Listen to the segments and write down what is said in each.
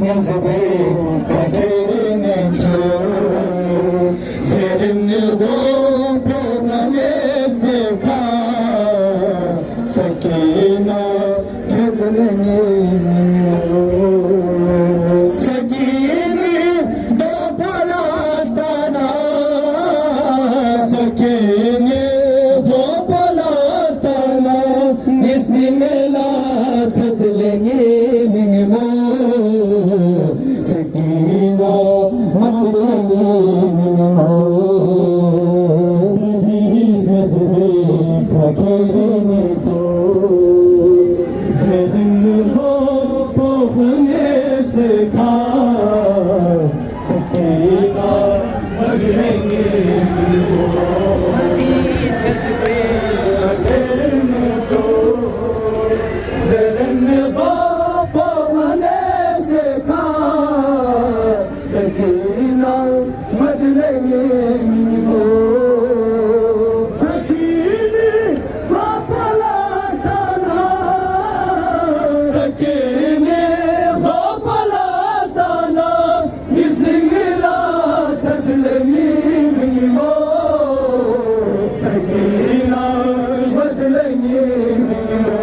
yazbe kakerin ço serin do porname sekha sakina kedleni sakini do palatana sakini do palatana nisnila sadleni minimo sakina matleni minimo bis yazbe kakerin ço serin do porname sekha sakina matleni minimo bis yazbe kakerin ço serin do porname sekha sakina matleni minimo sakini papalatana sakini papalatana iznila sadleni minimo sakina matleni minimo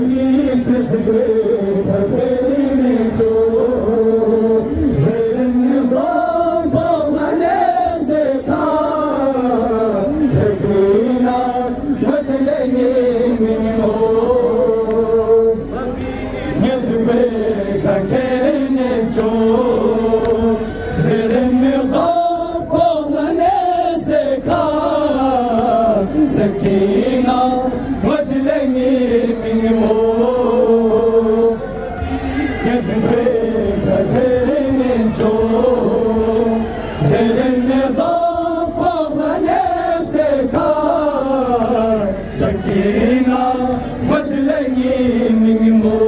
bis yazbe kakerin ço serin do porname sekha sakina matleni minimo yazbe kakerin ço serin do porname sekha sakina matleni minimo yazbe kakerin ço serin do porname sekha sakina matleni minimo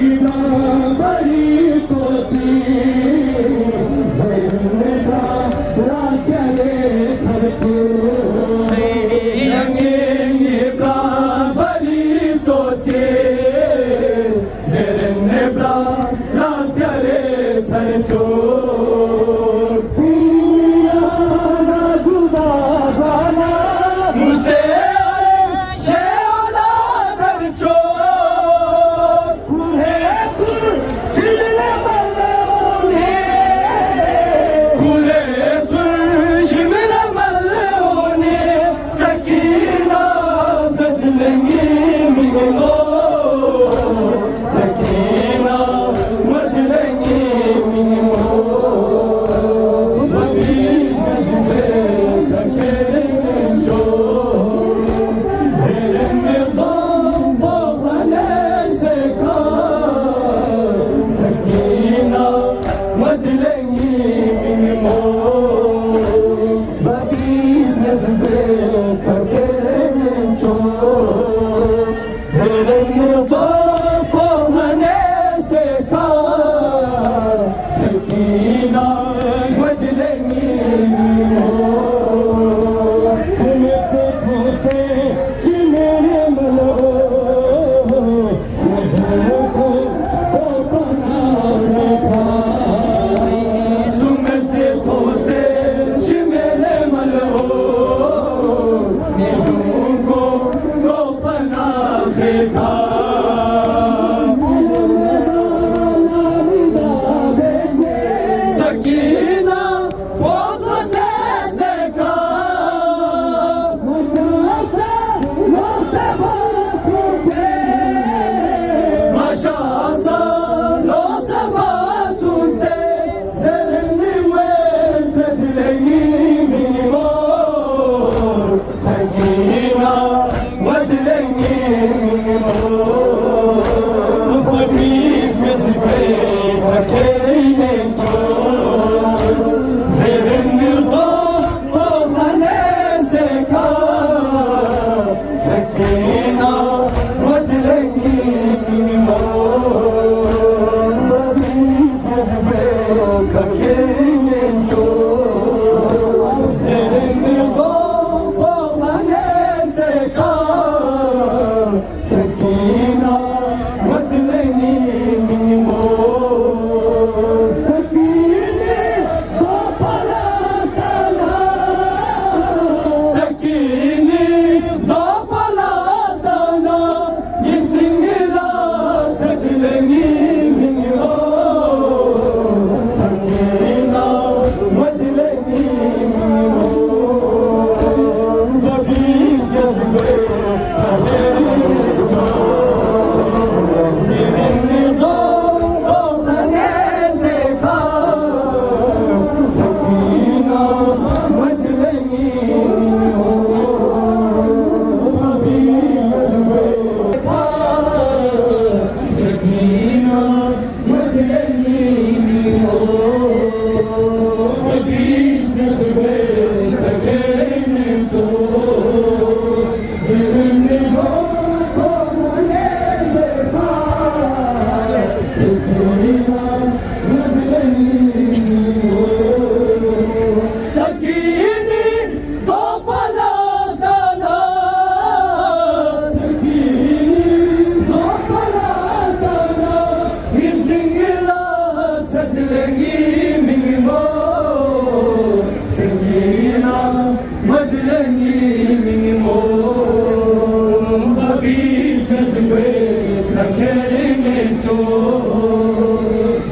yina bari koti serin da rakyale kharchu yangeni bra bari koti serin bra rakyale kharchu मुझे शेला करचो कुहे कुल शिमले मल्लोने कुले कुल शिमले मल्लोने सकीना बदलेंगे मिलो सकीना बदलेंगे मिलो bis yazbe kakerin ço serin do porname sekha sakina matleni minimo bis yazbe kakerin ço serin do porname sekha sakina matleni minimo सुनते खोसे मेरे मनो मुझको तो बना देखा सुनते खोसे मेरे मनो मुझको तो बना देखा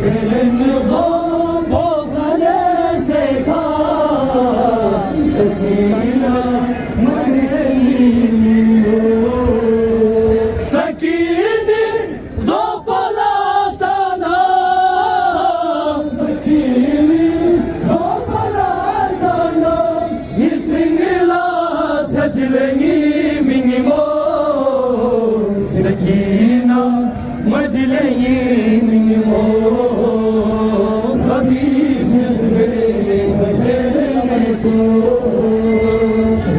Senin boğane seka Sakina Madreino Sakini Dopalatana Sakini Dopalatana Nisningila Tadilengi Minimo Sakina Madleyi Minimo Rabis Nizbe Kaderene Cho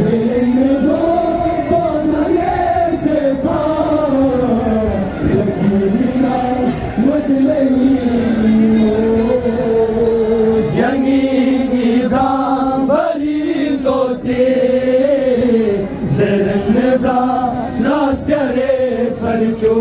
Zeynep Bana Nesefa Sakina Madleyi Minimo Yangi Idam Barilote Zeynep Nas Pyare Tsarcho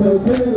Please,